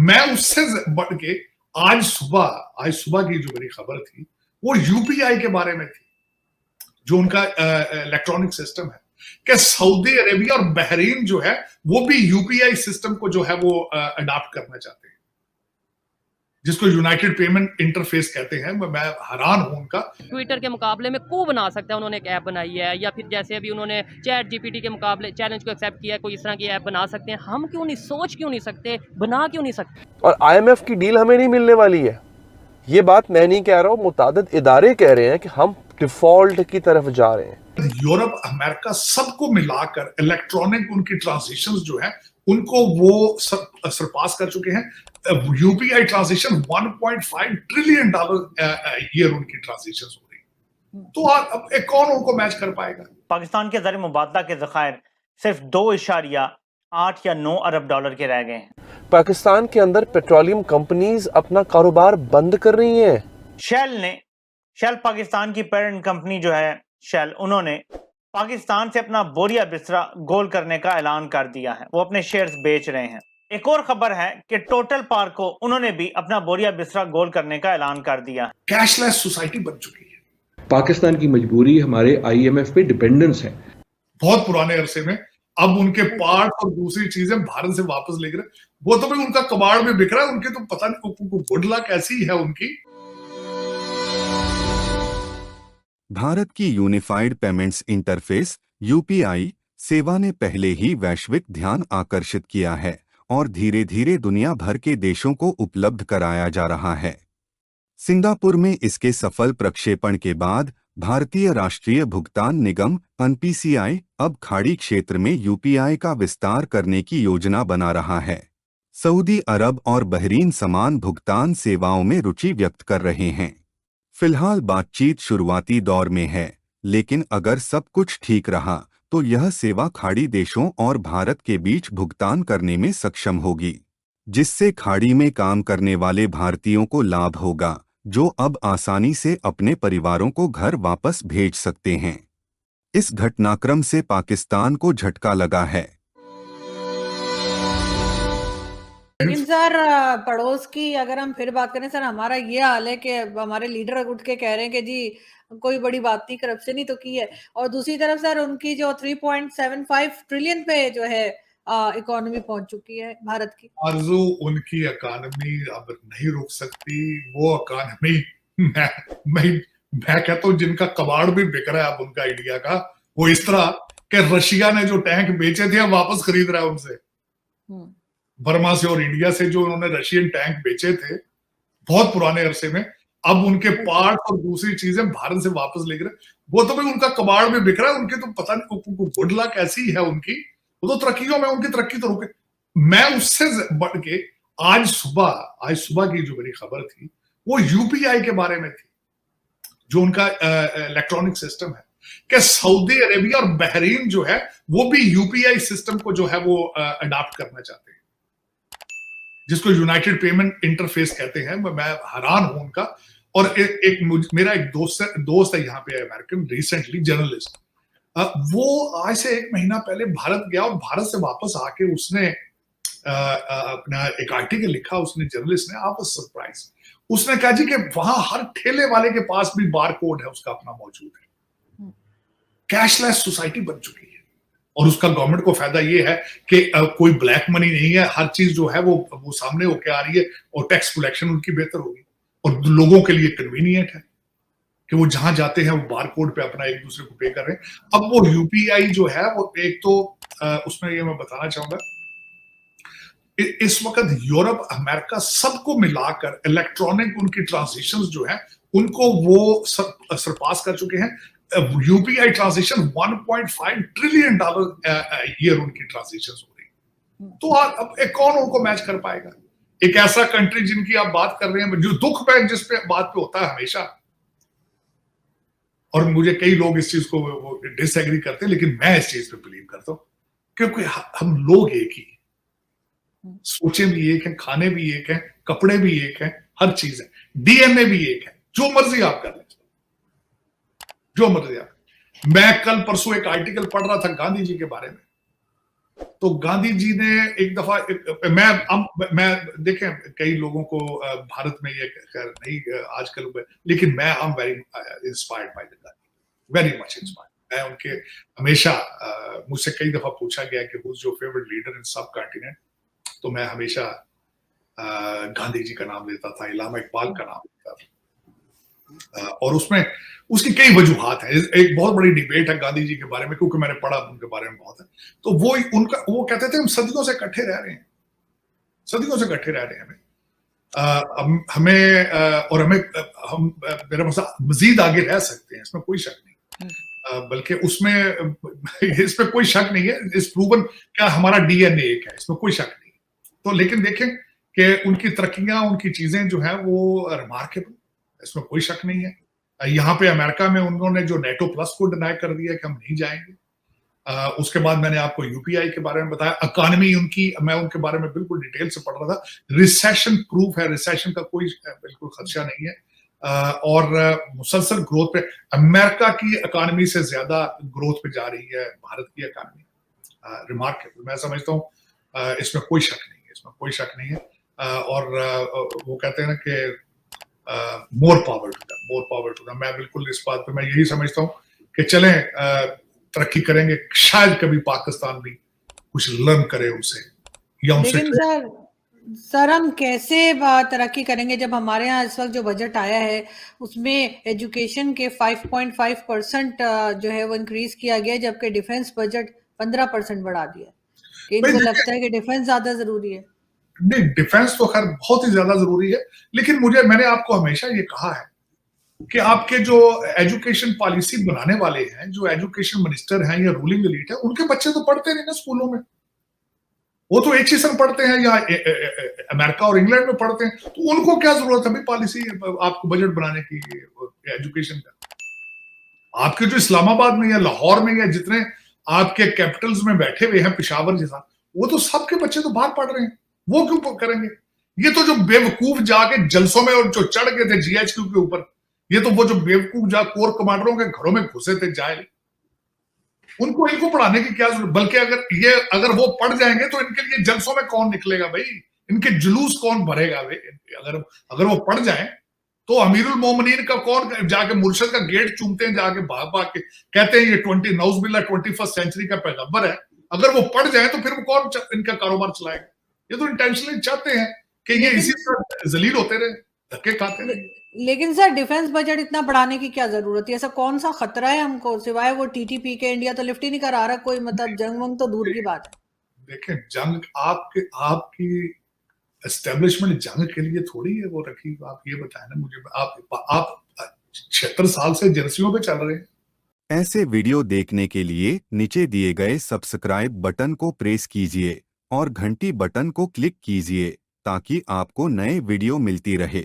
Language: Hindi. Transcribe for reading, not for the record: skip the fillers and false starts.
मैं उससे बढ़ के आज सुबह की जो मेरी खबर थी वो यूपीआई के बारे में थी, जो उनका इलेक्ट्रॉनिक सिस्टम है कि सऊदी अरेबिया और बहरीन जो है वो भी यूपीआई सिस्टम को जो है वो अडॉप्ट करना चाहते हैं, जिसको यूनाइटेड पेमेंट इंटरफेस कहते हैं। मैं हैरान हूं उनका। ट्विटर के मुकाबले में को बना सकता है, उन्होंने एक ऐप बनाई है, या फिर जैसे अभी उन्होंने चैट जीपीटी के मुकाबले चैलेंज को एक्सेप्ट किया है, कोई इस तरह की ऐप बना सकते हैं। हम क्यों नहीं सोच क्यों नहीं सकते, बना क्यों नहीं सकते? और आईएमएफ की डील हमें नहीं मिलने वाली है। ये बात मैं नहीं कह रहा हूं, मुतादिद इदारे कह रहे हैं कि हम डिफॉल्ट की तरफ जा रहे हैं। यूरोप, अमेरिका सबको मिलाकर इलेक्ट्रॉनिक उनकी ट्रांजेक्शंस जो है उनको वो सरपास कर चुके हैं। UPI transaction 1.5 trillion dollar year उनकी ट्रांजेक्शंस हो रही, तो अब कौन उनको मैच कर पाएगा? पाकिस्तान के ज़र मुबादला के ज़खायर सिर्फ 2.8 या 9 अरब डॉलर के रह गए हैं। पाकिस्तान के अंदर पेट्रोलियम कंपनीज अपना कारोबार बंद कर रही हैं। शेल पाकिस्तान की पेरेंट कंपनी जो है शेल, उन्होंने पाकिस्तान से अपना बोरिया बिस्तरा गोल करने का ऐलान कर दिया है। वो अपने शेयर्स बेच रहे हैं। एक और खबर है कि टोटल पावर को उन्होंने भी अपना बोरिया बिस्तरा गोल करने का ऐलान कर दिया है। कैशलेस सोसाइटी बन चुकी है। पाकिस्तान की मजबूरी हमारे आईएमएफ पे डिपेंडेंस है बहुत पुराने अरसे में। अब उनके पार्ट और दूसरी चीजें भारत से वापस ले रहे, वो तो भी उनका कबाड़ में बिक रहा है। उनके तो पता नहीं गुड लक ऐसी है उनकी। भारत की यूनिफाइड पेमेंट्स इंटरफेस यूपीआई सेवा ने पहले ही वैश्विक ध्यान आकर्षित किया है और धीरे धीरे दुनिया भर के देशों को उपलब्ध कराया जा रहा है। सिंगापुर में इसके सफल प्रक्षेपण के बाद भारतीय राष्ट्रीय भुगतान निगम एनपीसीआई अब खाड़ी क्षेत्र में यूपीआई का विस्तार करने की योजना बना रहा है। सऊदी अरब और बहरीन समान भुगतान सेवाओं में रुचि व्यक्त कर रहे हैं। फिलहाल बातचीत शुरुआती दौर में है, लेकिन अगर सब कुछ ठीक रहा तो यह सेवा खाड़ी देशों और भारत के बीच भुगतान करने में सक्षम होगी, जिससे खाड़ी में काम करने वाले भारतीयों को लाभ होगा, जो अब आसानी से अपने परिवारों को घर वापस भेज सकते हैं। इस घटनाक्रम से पाकिस्तान को झटका लगा है। लेकिन सर पड़ोस की अगर हम फिर बात करें सर, हमारा ये हाल है कि हमारे लीडर उठ के कह रहे हैं कि जी कोई बड़ी बात नहीं, करप्शन ही तो की है। और दूसरी तरफ सर उनकी जो 3.75 ट्रिलियन पे जो है इकोनॉमी पहुंच चुकी है भारत की। आरजू, उनकी इकोनॉमी अब नहीं रुक सकती। वो इकोनॉमी मैं कहता हूँ जिनका कबाड़ भी बिक रहा है अब उनका इंडिया का, वो इस तरह कि रशिया ने जो टैंक बेचे थे वापस खरीद रहा है उनसे, बर्मा से और इंडिया से। जो उन्होंने रशियन टैंक बेचे थे बहुत पुराने अरसे में, अब उनके पार्ट और दूसरी चीजें भारत से वापस ले रहे, वो तो भी उनका कबाड़ में बिक रहा है। उनके तो पता नहीं गुड लक ऐसी है उनकी, वो तो तरक्कियों में उनकी तरक्की तो रुके। मैं उससे बढ़ के आज सुबह की जो मेरी खबर थी वो यूपीआई के बारे में थी, जो उनका इलेक्ट्रॉनिक सिस्टम है कि सऊदी अरेबिया और बहरीन जो है वो भी यूपीआई सिस्टम को जो है वो अडॉप्ट करना चाहते हैं, जिसको यूनाइटेड पेमेंट इंटरफेस कहते हैं। मैं हैरान हूं उनका। और मेरा एक दोस्त है यहाँ पे अमेरिकन, रिसेंटली जर्नलिस्ट, वो आज से 1 महीना पहले भारत गया और भारत से वापस आके उसने अपना एक आर्टिकल लिखा। उसने, जर्नलिस्ट ने, आप सरप्राइज, उसने कहा जी कि वहां हर ठेले वाले के पास भी बार कोड है उसका अपना मौजूद है। कैशलेस सोसाइटी बन चुकी है और उसका गवर्नमेंट को फायदा ये है कि कोई ब्लैक मनी नहीं है। हर चीज जो है वो सामने होके आ रही है और टैक्स कलेक्शन उनकी बेहतर होगी और लोगों के लिए कन्वीनियंट है कि वो जहां जाते हैं वो बार कोड पे अपना एक दूसरे को पे कर रहे हैं। अब वो यूपीआई जो है वो एक तो उसमें ये मैं बताना चाहूंगा, इस वक्त यूरोप, अमेरिका सबको मिलाकर इलेक्ट्रॉनिक उनकी ट्रांजेक्शंस जो है उनको वो सरपास कर चुके हैं। UPI transaction 1.5 trillion dollar year उनकी ट्रांजेक्शंस हो रही, तो अब कौन उनको मैच कर पाएगा? एक ऐसा कंट्री जिनकी आप बात कर रहे हैं, जो दुख पे जिस पे बात पे होता है हमेशा, और मुझे कई लोग इस चीज को डिसएग्री करते हैं, लेकिन मैं इस चीज पे बिलीव करता हूं क्योंकि हम लोग एक ही, सोचें भी एक है, खाने भी एक है, कपड़े भी एक है, हर चीज है, डीएनए भी एक है। जो मर्जी आप कर लें, जो मर्जी आप। मैं कल परसों एक आर्टिकल पढ़ रहा था गांधी जी के बारे में, तो गांधी जी ने एक दफा मैं देखें, कई लोगों को भारत में ये नहीं आजकल, लेकिन मैं I am very inspired by the Gandhi, very much inspired. मैं उनके हमेशा मुझसे कई दफा पूछा गया कि who is your favourite leader in सब कॉन्टिनेंट, तो मैं हमेशा गांधी जी का नाम लेता था, इलामा इकबाल का नाम लेता था। और उसमें उसकी कई वजूहात हैं। एक बहुत बड़ी डिबेट है गांधी जी के बारे में, क्योंकि मैंने पढ़ा उनके बारे में बहुत है। तो वो कहते थे हम सदियों से इकट्ठे रह रहे हैं, सदियों से इकट्ठे रह रहे हैं, हम मेरा मतलब मजीद आगे रह सकते हैं, इसमें कोई शक नहीं। बल्कि उसमें इसमें कोई शक नहीं है, इस प्रूवन क्या हमारा डीएनए एक है, इसमें कोई शक नहीं। तो लेकिन देखें कि उनकी तरक्कियां, उनकी चीजें जो है वो रिमार्केबल, इसमें कोई शक नहीं है। यहाँ पे अमेरिका में उन्होंने जो नेटो प्लस को डिनाई कर दिया कि हम नहीं जाएंगे। उसके बाद मैंने आपको यूपीआई के बारे में बताया, इकोनॉमी उनकी, मैं उनके बारे में बिल्कुल डिटेल से पढ़ रहा था, रिसेशन प्रूफ है, रिसेशन का कोई बिल्कुल खदशा नहीं है। और मुसलसल ग्रोथ पे, अमेरिका की इकोनॉमी से ज्यादा ग्रोथ पे जा रही है भारत की इकोनॉमी, रिमार्केबल। मैं समझता हूँ इसमें कोई शक नहीं है, इसमें कोई शक नहीं है। और वो कहते हैं ना कि more power to them, more power to them. मैं बिल्कुल इस बात पे मैं यही समझता हूँ कि चलें तरक्की करेंगे, शायद कभी पाकिस्तान भी कुछ लर्न करे उनसे या उनसे। लेकिन सर हम कैसे तरक्की करेंगे जब हमारे यहाँ इस वक्त जो बजट आया है उसमें एजुकेशन के 5.5% जो है वो इंक्रीज किया गया, जबकि डिफेंस बजट 15% बढ़ा दिया। कि इनको लगता है कि डिफेंस ज्यादा जरूरी है। नहीं, डिफेंस तो खैर बहुत ही ज्यादा जरूरी है, लेकिन मैंने आपको हमेशा ये कहा है कि आपके जो एजुकेशन पॉलिसी बनाने वाले हैं, जो एजुकेशन मिनिस्टर हैं या रूलिंग एलीट है, उनके बच्चे तो पढ़ते नहीं ना स्कूलों में, वो तो एक ही संग पढ़ते हैं या अमेरिका और इंग्लैंड में पढ़ते हैं। तो उनको क्या जरूरत है भाई पॉलिसी आपको बजट बनाने की एजुकेशन का? आपके जो इस्लामाबाद में या लाहौर में या जितने आपके कैपिटल्स में बैठे हुए हैं, पेशावर जैसा, वो तो सबके बच्चे तो बाहर पढ़ रहे हैं, वो क्यों करेंगे? ये तो जो बेवकूफ जाके जलसों में और जो चढ़ गए थे जीएचक्यू के ऊपर, ये तो वो जो बेवकूफ जा कोर कमांडरों के घरों में घुसे थे जाए, इनको पढ़ाने की क्या जरूरत? बल्कि अगर वो पढ़ जाएंगे तो इनके लिए जलसों में कौन निकलेगा भाई, इनके जुलूस कौन भरेगा भाई? अगर वो पढ़ जाए तो अमीरुल मोमिनीन का कौन जाके मुर्शद का गेट चूमते हैं, जाके भाग भाग के कहते हैं ये 21st सेंचुरी का पैगंबर है। अगर वो पढ़ जाए तो फिर वो कौन इनका कारोबार चलाएगा? ये तो इंटेंशनली चाहते हैं कि ये इसी तरह जलील होते रहे, धक्के खाते रहे। लेकिन सर डिफेंस बजट इतना बढ़ाने की क्या जरूरत है? ऐसा कौन सा खतरा है हमको, सिवाय वो टीटीपी के? इंडिया तो लिफ्ट ही नहीं करा रहा कोई, मतलब जंग वंग तो दूर की बात है। देखें, जंग आपकी एस्टेब्लिशमेंट जंग के लिए थोड़ी है वो रखी। आप ये बताएं ना मुझे, आप 76 साल से एजेंसियों पे चल रहे हैं। ऐसे वीडियो देखने के लिए नीचे दिए गए सब्सक्राइब बटन को प्रेस कीजिए और घंटी बटन को क्लिक कीजिए ताकि आपको नए वीडियो मिलती रहे।